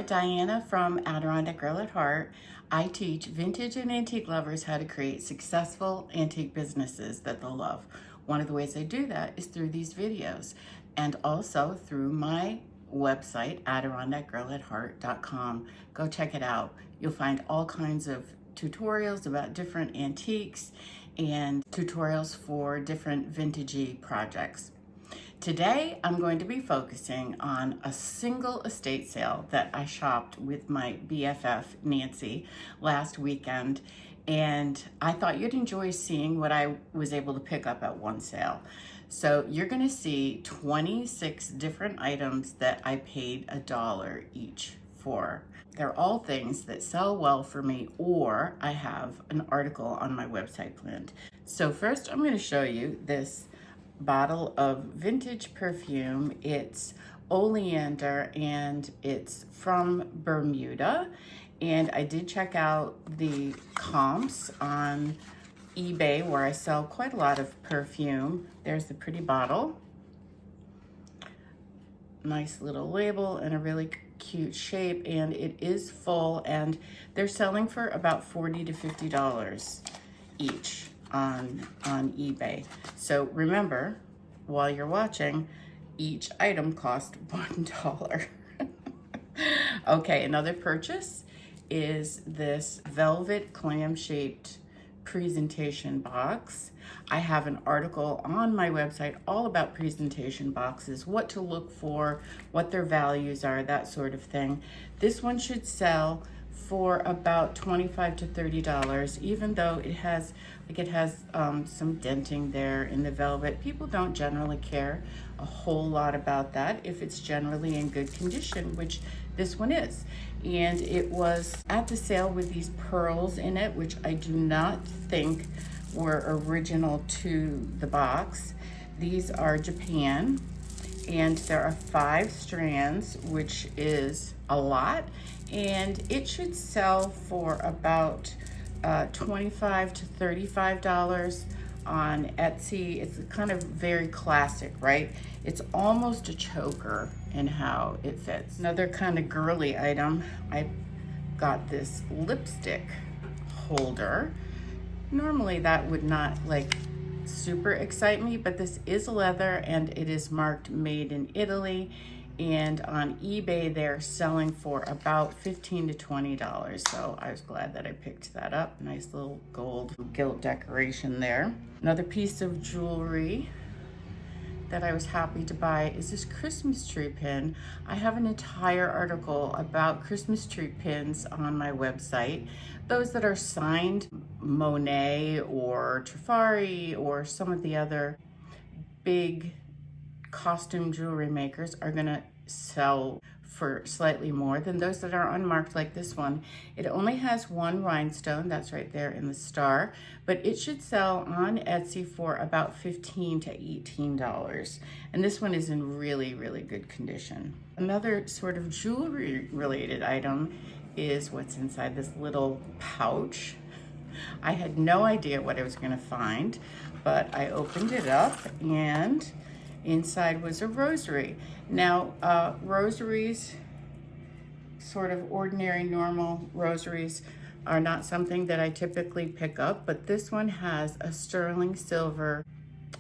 Diana from Adirondack Girl at Heart. I teach vintage and antique lovers how to create successful antique businesses that they'll love. One of the ways I do that is through these videos and also through my website, adirondackgirlatheart.com. Go check it out. You'll find all kinds of tutorials about different antiques and tutorials for different vintagey projects. Today, I'm going to be focusing on a single estate sale that I shopped with my BFF, Nancy, last weekend. And I thought you'd enjoy seeing what I was able to pick up at one sale. So you're gonna see 26 different items that I paid $1 each for. They're all things that sell well for me, or I have an article on my website planned. So first, I'm gonna show you this bottle of vintage perfume. It's oleander and it's from Bermuda. And I did check out the comps on eBay where I sell quite a lot of perfume. There's the pretty bottle. Nice little label and a really cute shape, and it is full, and they're selling for about $40 to $50 each on eBay. So remember, while you're watching, each item cost $1. Okay, another purchase is this velvet clam-shaped presentation box. I have an article on my website all about presentation boxes, what to look for, what their values are, that sort of thing. This one should sell for about $25 to $30, even though it has some denting there in the velvet. People don't generally care a whole lot about that if it's generally in good condition, which this one is. And it was at the sale with these pearls in it, which I do not think were original to the box. These are Japan, and there are 5 strands, which is a lot, and it should sell for about $25 to $35 on Etsy. It's kind of very classic, right? It's almost a choker in how it fits. Another kind of girly item, I got this lipstick holder. Normally that would not super excite me, but this is leather and it is marked made in Italy, and on eBay they're selling for about $15 to $20. So I was glad that I picked that up. Nice little gold gilt decoration there. Another piece of jewelry that I was happy to buy is this Christmas tree pin. I have an entire article about Christmas tree pins on my website. Those that are signed Monet or Trifari or some of the other big costume jewelry makers are gonna sell for slightly more than those that are unmarked like this one. It only has 1 rhinestone, that's right there in the star, but it should sell on Etsy for about $15 to $18. And this one is in really, really good condition. Another sort of jewelry related item is what's inside this little pouch. I had no idea what I was gonna find, but I opened it up and inside was a rosary. Now, rosaries, sort of ordinary, normal rosaries, are not something that I typically pick up, but this one has a sterling silver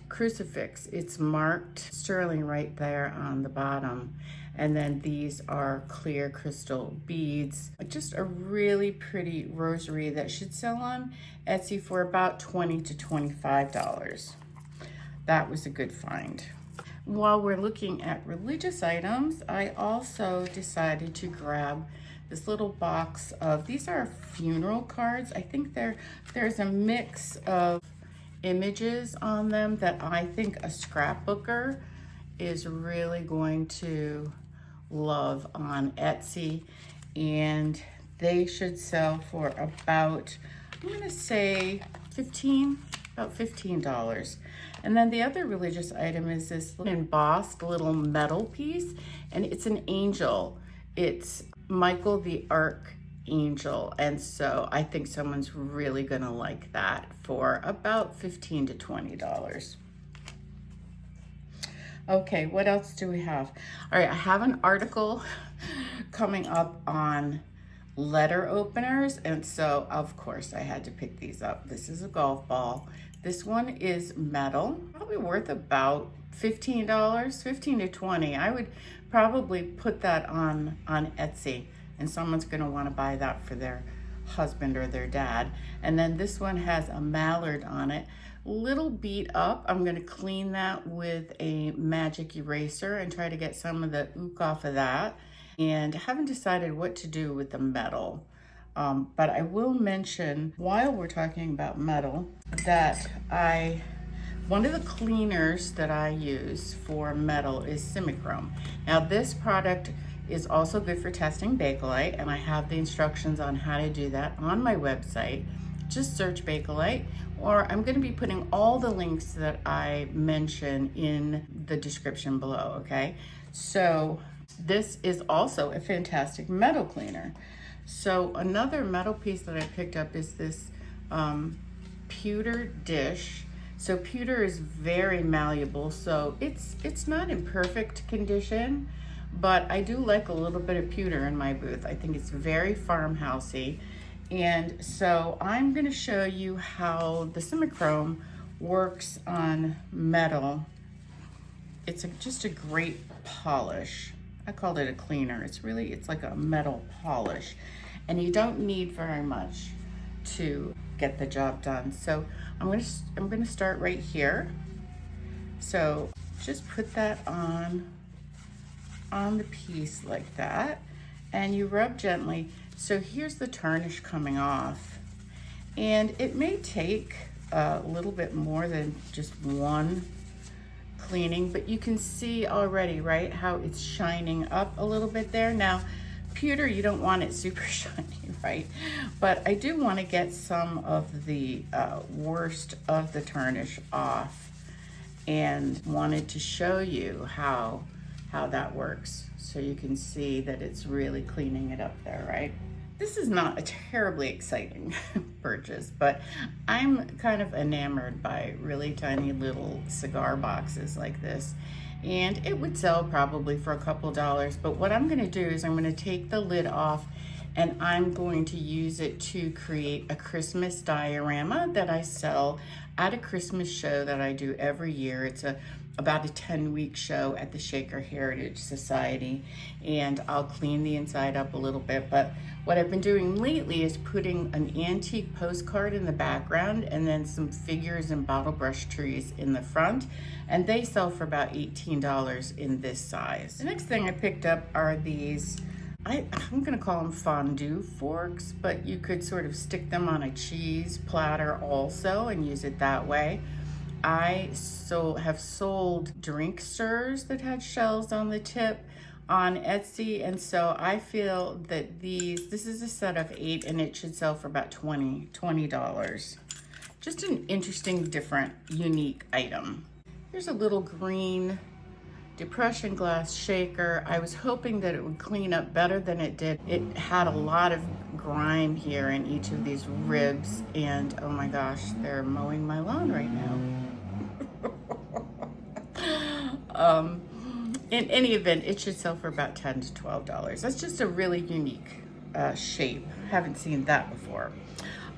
crucifix. It's marked sterling right there on the bottom. And then these are clear crystal beads. Just a really pretty rosary that should sell on Etsy for about $20 to $25. That was a good find. While we're looking at religious items, I also decided to grab this little box of, these are funeral cards. I think there's a mix of images on them that I think a scrapbooker is really going to love on Etsy, and they should sell for about, I'm gonna say about $15. And then the other religious item is this embossed little metal piece, and it's an angel. It's Michael the Archangel, and so I think someone's really gonna like that for about $15 to $20. Okay, what else do we have? All right, I have an article coming up on letter openers, and so of course I had to pick these up. This is a golf ball. This one is metal, probably worth about $15, 15 to 20. I would probably put that on Etsy, and someone's going to want to buy that for their husband or their dad. And then this one has a mallard on it, little beat up. I'm going to clean that with a magic eraser and try to get some of the ook off of that. And I haven't decided what to do with the metal. But I will mention, while we're talking about metal, that one of the cleaners that I use for metal is Simichrome. Now this product is also good for testing Bakelite, and I have the instructions on how to do that on my website. Just search Bakelite, or I'm going to be putting all the links that I mention in the description below, okay? So this is also a fantastic metal cleaner. So another metal piece that I picked up is this pewter dish. So pewter is very malleable, so it's not in perfect condition, but I do like a little bit of pewter in my booth. I think it's very farmhousey. And so I'm going to show you how the Simichrome works on metal. It's just a great polish. I called it a cleaner. It's like a metal polish, and you don't need very much to get the job done. So I'm going to start right here. So just put that on the piece like that, and you rub gently. So here's the tarnish coming off, and it may take a little bit more than just one cleaning, but you can see already, right, how it's shining up a little bit there. Now pewter, you don't want it super shiny, right? But I do want to get some of the worst of the tarnish off, and wanted to show you how that works, so you can see that it's really cleaning it up there, right? This is not a terribly exciting purchase, but I'm kind of enamored by really tiny little cigar boxes like this. And it would sell probably for a couple dollars, but what I'm gonna do is I'm gonna take the lid off, and I'm going to use it to create a Christmas diorama that I sell at a Christmas show that I do every year. It's about a 10-week show at the Shaker Heritage Society, and I'll clean the inside up a little bit. But what I've been doing lately is putting an antique postcard in the background, and then some figures and bottle brush trees in the front, and they sell for about $18 in this size. The next thing I picked up are these, I'm gonna call them fondue forks, but you could sort of stick them on a cheese platter also and use it that way. I have sold drink stirrers that had shells on the tip on Etsy, and so I feel that this is a set of 8, and it should sell for about $20. Just an interesting, different, unique item. Here's a little green depression glass shaker. I was hoping that it would clean up better than it did. It had a lot of grime here in each of these ribs, and oh my gosh, they're mowing my lawn right now. In any event, it should sell for about $10 to $12. That's just a really unique shape. Haven't seen that before.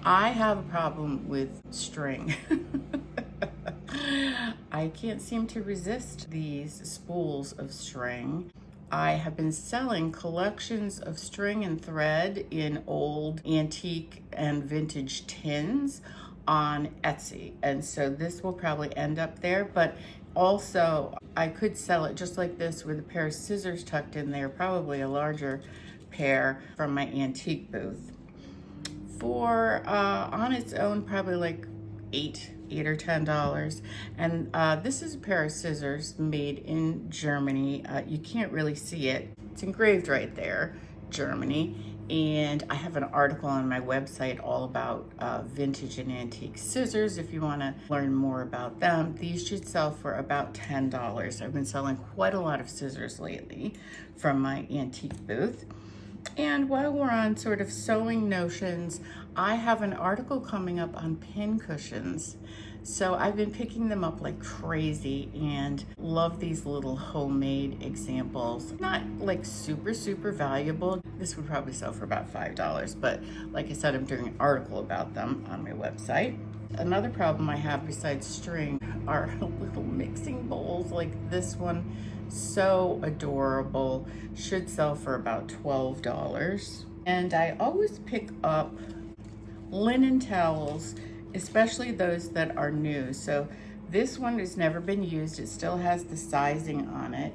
I have a problem with string. I can't seem to resist these spools of string. I have been selling collections of string and thread in old antique and vintage tins on Etsy, and so this will probably end up there. But also I could sell it just like this with a pair of scissors tucked in there, probably a larger pair, from my antique booth. For on its own, probably like $8 or $10. And this is a pair of scissors made in Germany. You can't really see it. It's engraved right there, Germany. And I have an article on my website all about vintage and antique scissors if you want to learn more about them. These should sell for about $10. I've been selling quite a lot of scissors lately from my antique booth. And while we're on sort of sewing notions, I have an article coming up on pin cushions. So I've been picking them up like crazy and love these little homemade examples. Not like super, super valuable. This would probably sell for about $5, but like I said, I'm doing an article about them on my website. Another problem I have besides string are little mixing bowls like this one. So adorable. Should sell for about $12. And I always pick up linen towels, especially those that are new. So this one has never been used. It still has the sizing on it,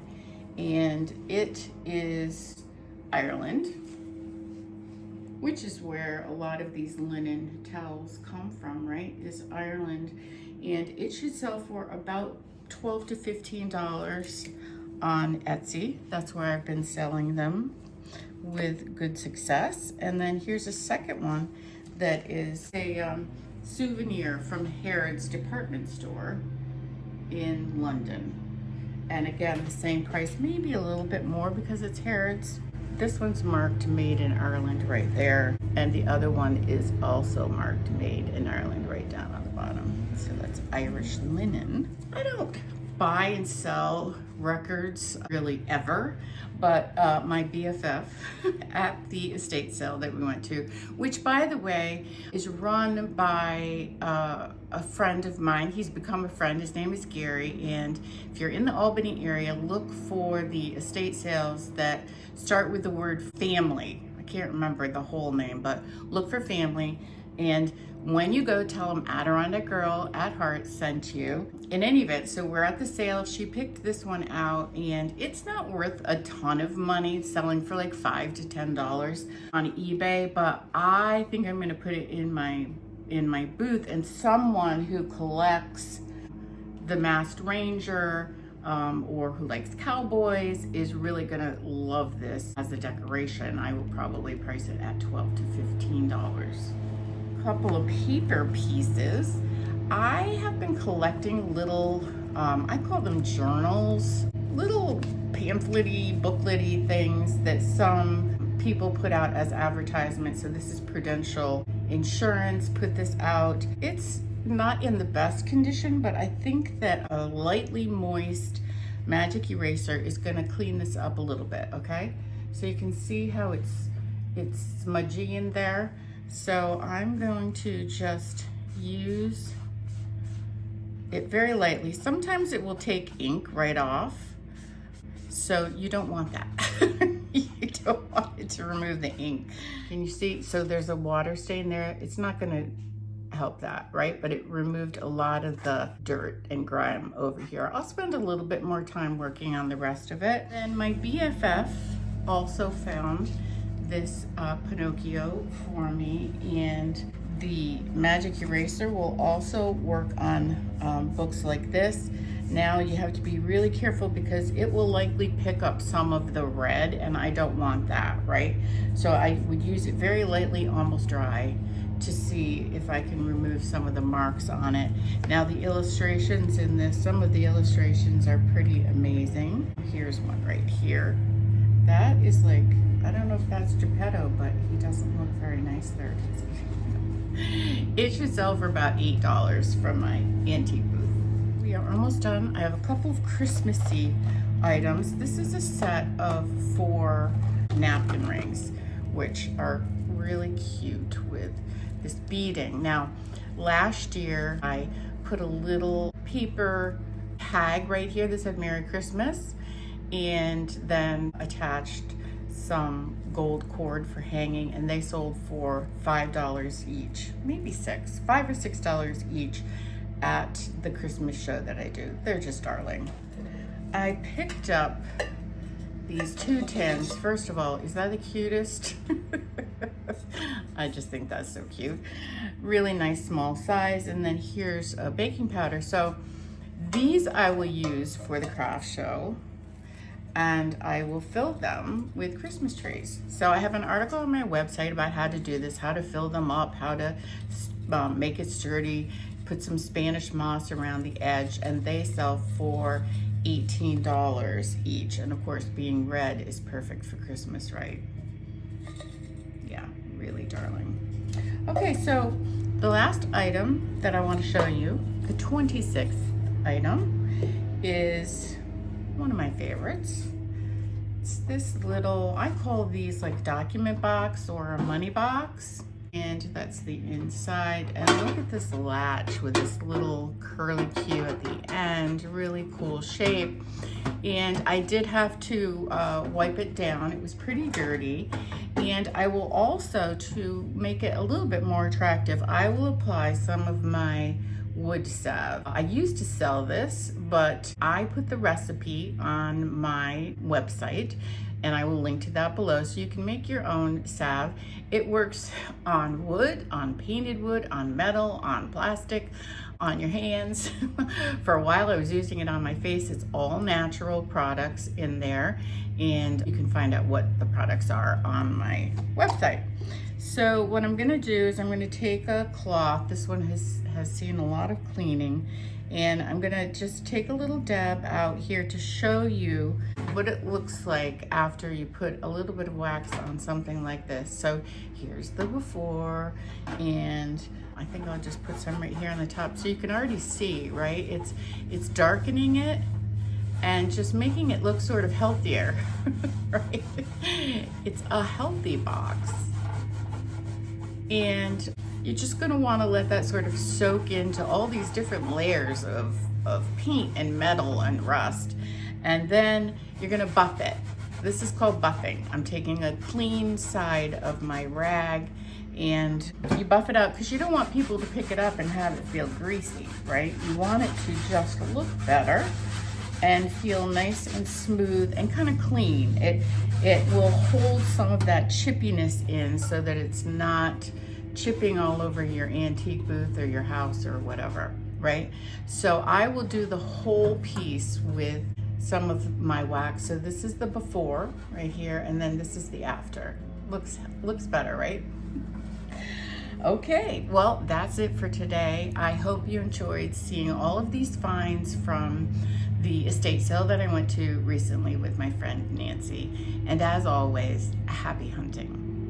and it is Ireland, which is where a lot of these linen towels come from, right? Is Ireland, and it should sell for about $12 to $15 on Etsy. That's where I've been selling them with good success. And then here's a second one that is a souvenir from Harrods department store in London. And again, the same price, maybe a little bit more because it's Harrods. This one's marked made in Ireland right there. And the other one is also marked made in Ireland right down on the bottom. So that's Irish linen. I don't buy and sell records really ever, but my BFF at the estate sale that we went to, which by the way is run by a friend of mine. He's become a friend. His name is Gary, and if you're in the Albany area, look for the estate sales that start with the word family. I can't remember the whole name, but look for family. And when you go, tell them Adirondack Girl at Heart sent you. In any event, so we're at the sale. She picked this one out, and it's not worth a ton of money. It's selling for like $5 to $10 on eBay, but I think I'm gonna put it in my booth, and someone who collects the Masked Ranger or who likes cowboys is really gonna love this as a decoration. I will probably price it at $12 to $15. Couple of paper pieces. I have been collecting little, I call them journals, little pamphlet-y, booklet-y things that some people put out as advertisements. So this is Prudential Insurance put this out. It's not in the best condition, but I think that a lightly moist magic eraser is gonna clean this up a little bit, okay? So you can see how it's smudgy in there. So I'm going to just use it very lightly. Sometimes it will take ink right off, so you don't want that. You don't want it to remove the ink. Can you see? So there's a water stain there. It's not gonna help that, right? But it removed a lot of the dirt and grime over here. I'll spend a little bit more time working on the rest of it. And my BFF also found this Pinocchio for me, and the magic eraser will also work on books like this. Now you have to be really careful because it will likely pick up some of the red, and I don't want that, right? So I would use it very lightly, almost dry, to see if I can remove some of the marks on it. Now the illustrations in this, some of the illustrations are pretty amazing. Here's one right here. That is like, I don't know if that's Geppetto, but he doesn't look very nice there, does he? It should sell for about $8 from my antique booth. We are almost done. I have a couple of Christmassy items. This is a set of 4 napkin rings, which are really cute with this beading. Now, last year I put a little paper tag right here that said Merry Christmas, and then attached some gold cord for hanging, and they sold for $5 each, maybe $5 or $6 each at the Christmas show that I do. They're just darling. I picked up these 2 tins. First of all, is that the cutest? I just think that's so cute. Really nice small size. And then here's a baking powder. So these I will use for the craft show, and I will fill them with Christmas trees. So I have an article on my website about how to do this, how to fill them up, how to make it sturdy, put some Spanish moss around the edge, and they sell for $18 each. And of course, being red is perfect for Christmas, right? Yeah, really darling. Okay, so the last item that I want to show you, the 26th item, is one of my favorites. It's this little, I call these like document box or a money box. And that's the inside. And look at this latch with this little curly Q at the end. Really cool shape. And I did have to wipe it down. It was pretty dirty. And I will also, to make it a little bit more attractive, I will apply some of my wood salve. I used to sell this, but I put the recipe on my website, and I will link to that below so you can make your own salve. It works on wood, on painted wood, on metal, on plastic, on your hands. For a while I was using it on my face. It's all natural products in there, and you can find out what the products are on my website. So what I'm gonna do is I'm gonna take a cloth. This one has seen a lot of cleaning, and I'm gonna just take a little dab out here to show you what it looks like after you put a little bit of wax on something like this. So here's the before, and I think I'll just put some right here on the top so you can already see, right? It's darkening it and just making it look sort of healthier, right? It's a healthy box. And you're just gonna wanna let that sort of soak into all these different layers of paint and metal and rust. And then you're gonna buff it. This is called buffing. I'm taking a clean side of my rag, and you buff it out because you don't want people to pick it up and have it feel greasy, right? You want it to just look better and feel nice and smooth and kind of clean. It will hold some of that chippiness in so that it's not chipping all over your antique booth or your house or whatever, right? So I will do the whole piece with some of my wax. So this is the before right here, and then this is the after. Looks better, right? Okay, well, that's it for today. I hope you enjoyed seeing all of these finds from the estate sale that I went to recently with my friend Nancy. And as always, happy hunting.